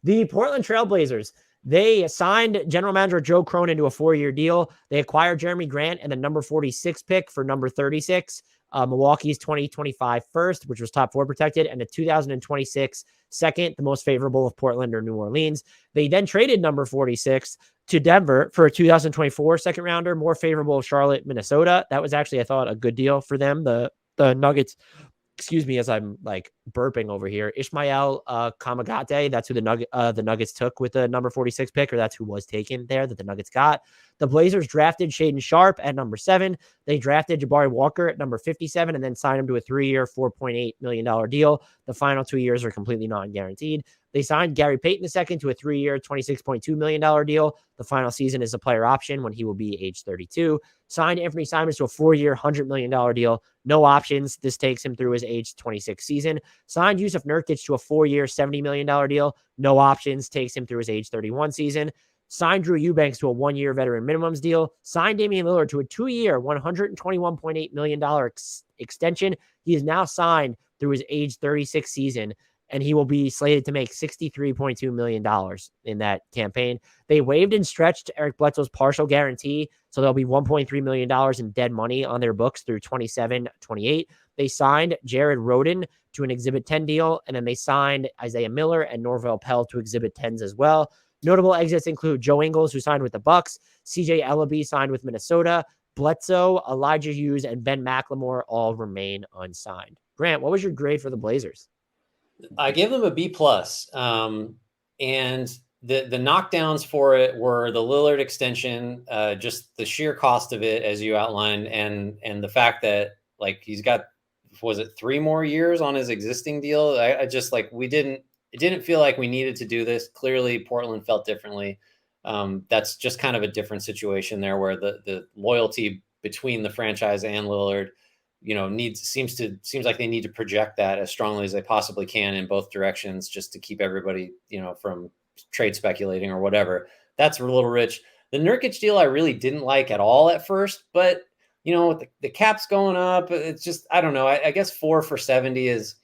The Portland Trailblazers, they signed general manager Joe Cronin to a 4-year deal. They acquired Jeremy Grant and the number 46 pick for number 36, Milwaukee's 2025 first, which was top 4 protected, and a 2026 second, the most favorable of Portland or New Orleans. They then traded number 46 to Denver for a 2024 second rounder, more favorable of Charlotte, Minnesota. That was actually, I thought, a good deal for them. The Nuggets, excuse me, as I'm like burping over here, Ishmael Kamagate. That's who the Nuggets took with the number 46 pick, or that's who was taken there that the Nuggets got. The Blazers drafted Shaedon Sharpe at number 7. They drafted Jabari Walker at number 57 and then signed him to a 3-year, $4.8 million deal. The final 2 years are completely non-guaranteed. They signed Gary Payton II to a 3-year, $26.2 million deal. The final season is a player option when he will be age 32. Signed Anthony Simons to a 4-year, $100 million deal. No options. This takes him through his age 26 season. Signed Yusuf Nurkic to a 4-year, $70 million deal. No options. Takes him through his age 31 season. Signed Drew Eubanks to a 1-year veteran minimums deal. Signed Damian Lillard to a 2-year, $121.8 million extension. He is now signed through his age 36 season, and he will be slated to make $63.2 million in that campaign. They waived and stretched Eric Bledsoe's partial guarantee, so there'll be $1.3 million in dead money on their books through 27-28. They signed Jared Rhoden to an Exhibit 10 deal, and then they signed Isaiah Miller and Norvell Pell to Exhibit 10s as well. Notable exits include Joe Ingles, who signed with the Bucks, CJ Ellaby signed with Minnesota, Bledsoe, Elijah Hughes, and Ben McLemore all remain unsigned. Grant, what was your grade for the Blazers? I gave them a B+. And the knockdowns for it were the Lillard extension, just the sheer cost of it, as you outlined, and the fact that like he's got, was it 3 more years on his existing deal? I just like, it didn't feel like we needed to do this. Clearly Portland felt differently. That's just kind of a different situation there where the loyalty between the franchise and Lillard, seems like they need to project that as strongly as they possibly can in both directions, just to keep everybody, from trade speculating or whatever. That's a little rich. The Nurkic deal I really didn't like at all at first, but the cap's going up. It's just, I don't know. I guess 4 for 70 is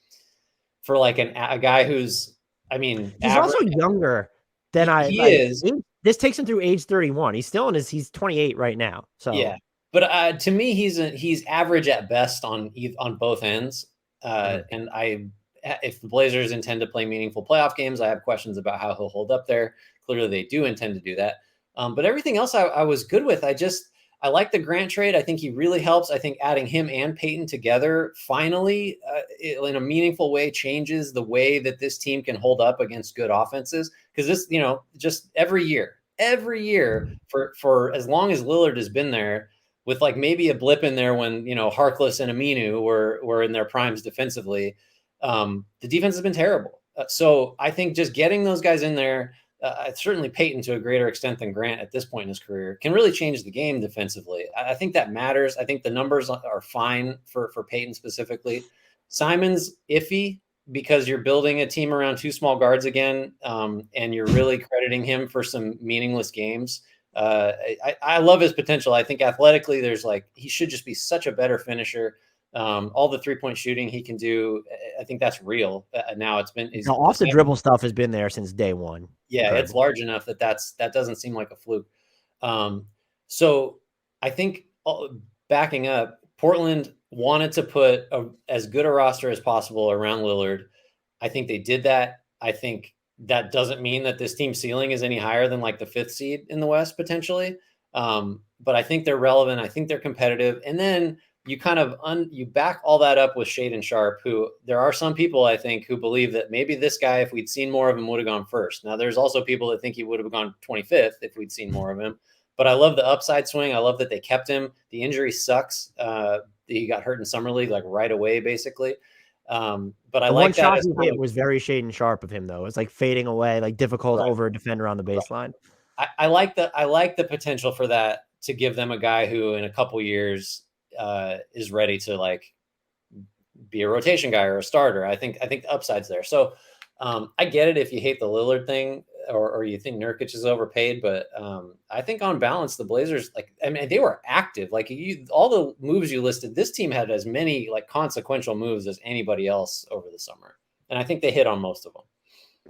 for like a guy who's, he's average. Also younger than he is. This takes him through age 31. He's 28 right now. So yeah. But to me, he's average at best on both ends. And if the Blazers intend to play meaningful playoff games, I have questions about how he'll hold up there. Clearly, they do intend to do that. But everything else I was good with. I like the Grant trade. I think he really helps. I think adding him and Payton together finally in a meaningful way changes the way that this team can hold up against good offenses. Because this, just every year for as long as Lillard has been there, with like maybe a blip in there when, Harkless and Aminu were in their primes defensively, the defense has been terrible. So I think just getting those guys in there, certainly Payton to a greater extent than Grant at this point in his career, can really change the game defensively. I think that matters. I think the numbers are fine for Payton specifically. Simon's iffy because you're building a team around 2 small guards again, and you're really crediting him for some meaningless games. I love his potential. I think athletically, he should just be such a better finisher. All the 3-point shooting he can do, I think that's real. Now off the dribble stuff has been there since day one. Yeah, incredible. It's large enough that doesn't seem like a fluke. So I think backing up, Portland wanted to put as good a roster as possible around Lillard. I think they did that. I think that doesn't mean that this team's ceiling is any higher than like the 5th seed in the West potentially. But I think they're relevant. I think they're competitive. And then you kind of you back all that up with Shaedon Sharpe, who there are some people I think who believe that maybe this guy, if we'd seen more of him, would have gone first. Now there's also people that think he would have gone 25th if we'd seen more of him. But I love the upside swing. I love that they kept him. The injury sucks. He got hurt in summer league like right away, basically. But I like that. One shot he hit was very Shaedon Sharpe of him, though. It's like fading away, like difficult over a defender on the baseline. Right. I like the potential for that, to give them a guy who in a couple years is ready to like be a rotation guy or a starter. I think the upside's there. So I get it if you hate the Lillard thing or you think Nurkic is overpaid, but I think on balance the Blazers, they were active. Like all the moves you listed, this team had as many like consequential moves as anybody else over the summer, and I think they hit on most of them.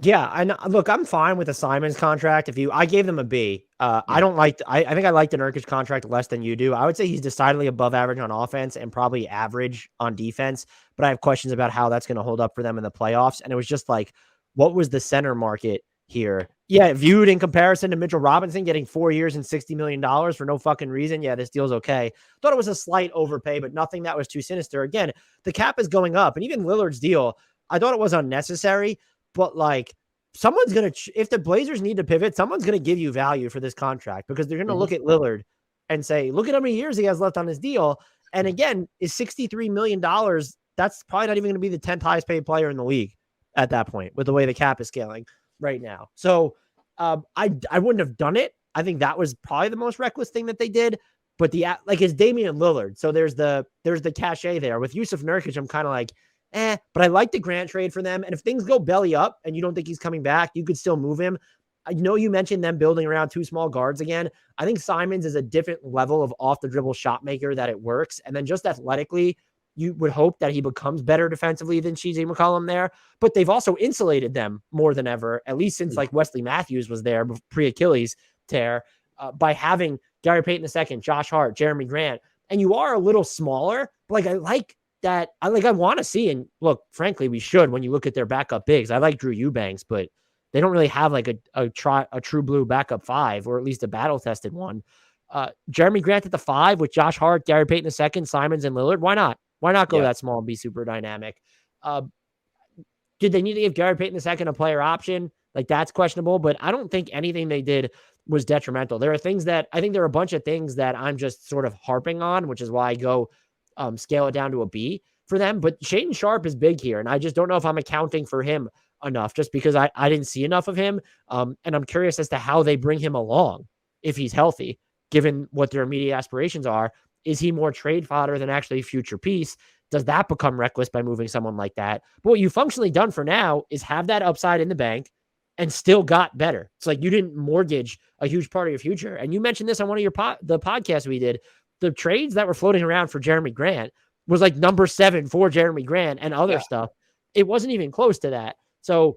Yeah, look, I'm fine with the Simons contract. I gave them a B. I don't like. I think I like the Nurkic contract less than you do. I would say he's decidedly above average on offense and probably average on defense. But I have questions about how that's going to hold up for them in the playoffs. And it was just like, what was the center market here? Yeah, viewed in comparison to Mitchell Robinson getting 4 years and $60 million for no fucking reason. Yeah, this deal's okay. Thought it was a slight overpay, but nothing that was too sinister. Again, the cap is going up, and even Lillard's deal, I thought it was unnecessary. But like, someone's going to, if the Blazers need to pivot, someone's going to give you value for this contract because they're going to look at Lillard and say, look at how many years he has left on his deal. And again, is $63 million. That's probably not even going to be the 10th highest paid player in the league at that point with the way the cap is scaling right now. So I wouldn't have done it. I think that was probably the most reckless thing that they did. But it's Damian Lillard. So there's the cachet there. With Yusuf Nurkic, I'm kind of like, but I like the Grant trade for them. And if things go belly up and you don't think he's coming back, you could still move him. I know you mentioned them building around two small guards again. I think Simons is a different level of off the dribble shot maker that it works. And then just athletically, you would hope that he becomes better defensively than CJ McCollum there. But they've also insulated them more than ever, at least since like Wesley Matthews was there pre-Achilles tear, by having Gary Payton II, Josh Hart, Jeremy Grant. And you are a little smaller, but like I like that I want to see. And look, frankly, we should, when you look at their backup bigs. I like Drew Eubanks, but they don't really have like a true blue backup five, or at least a battle tested one. Jeremy Grant at the 5 with Josh Hart, Gary Payton II, Simons, and Lillard. Why not? Why not go that small and be super dynamic? Did they need to give Gary Payton II a player option? Like, that's questionable, but I don't think anything they did was detrimental. There are things that I think there are a bunch of things that I'm just sort of harping on, which is why I go scale it down to a B for them. But Shaedon Sharpe is big here, and I just don't know if I'm accounting for him enough, just because I didn't see enough of him. And I'm curious as to how they bring him along if he's healthy, given what their immediate aspirations are. Is he more trade fodder than actually future piece? Does that become reckless by moving someone like that? But what you've functionally done for now is have that upside in the bank and still got better. It's like you didn't mortgage a huge part of your future. And you mentioned this on one of your the podcasts we did. The trades that were floating around for Jeremy Grant was like number 7 for Jeremy Grant and other stuff. It wasn't even close to that. So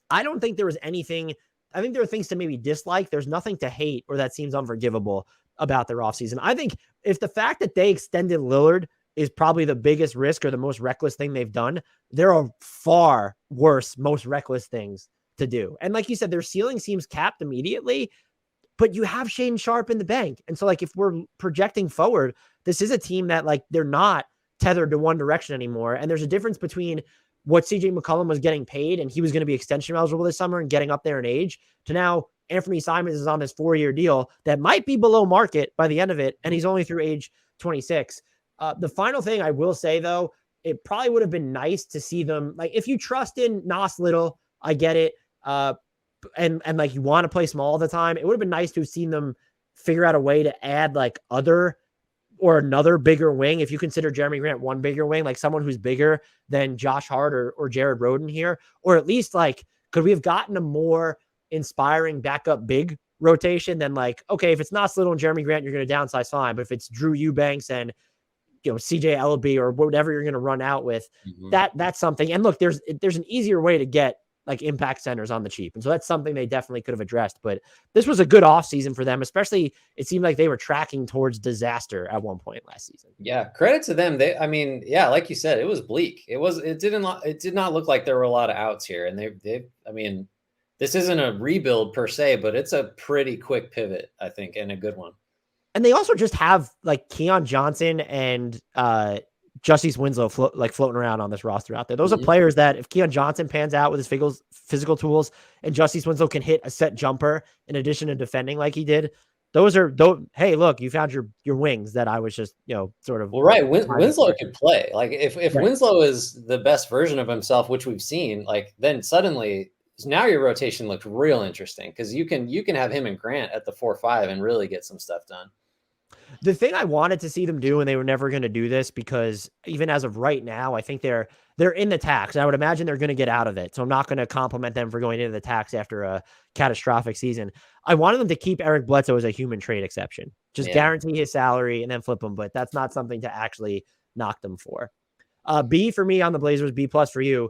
I don't think there was anything. I think there are things to maybe dislike. There's nothing to hate or that seems unforgivable about their offseason. I think if the fact that they extended Lillard is probably the biggest risk or the most reckless thing they've done, there are far worse, most reckless things to do. And like you said, their ceiling seems capped immediately, but you have Shaedon Sharpe in the bank. And so like, if we're projecting forward, this is a team that like, they're not tethered to one direction anymore. And there's a difference between what CJ McCollum was getting paid and he was going to be extension eligible this summer and getting up there in age, to now Anthony Simons is on this 4-year deal that might be below market by the end of it. And he's only through age 26. The final thing I will say though, it probably would have been nice to see them, like, if you trust in Nas Little, I get it. And like, you want to play small all the time. It would have been nice to have seen them figure out a way to add like another bigger wing. If you consider Jeremy Grant one bigger wing, like someone who's bigger than Josh Hart or Jared Rhoden here, or at least like, could we have gotten a more inspiring backup big rotation than like, okay, if it's not Little and Jeremy Grant, you're going to downsize fine. But if it's Drew Eubanks and, CJ Ellaby or whatever you're going to run out with, that's something. And look, there's an easier way to get like impact centers on the cheap. And so that's something they definitely could have addressed. But this was a good offseason for them, especially it seemed like they were tracking towards disaster at one point last season. Yeah, credit to them. Like you said, it was bleak. It did not look like there were a lot of outs here. And this isn't a rebuild per se, but it's a pretty quick pivot, I think, and a good one. And they also just have like Keon Johnson and Justice Winslow floating around on this roster out there. Those are players that if Keon Johnson pans out with his physical tools and Justice Winslow can hit a set jumper in addition to defending like he did, hey, look, you found your wings that I was just, sort of. Well, right. Winslow could play. Like if right. Winslow is the best version of himself, which we've seen, like then suddenly now your rotation looks real interesting because you can have him and Grant at the 4-5 and really get some stuff done. The thing I wanted to see them do, and they were never going to do this because even as of right now, I think they're in the tax. I would imagine they're going to get out of it. So I'm not going to compliment them for going into the tax after a catastrophic season. I wanted them to keep Eric Bledsoe as a human trade exception. Just guarantee his salary and then flip him. But that's not something to actually knock them for. B for me on the Blazers, B+ for you.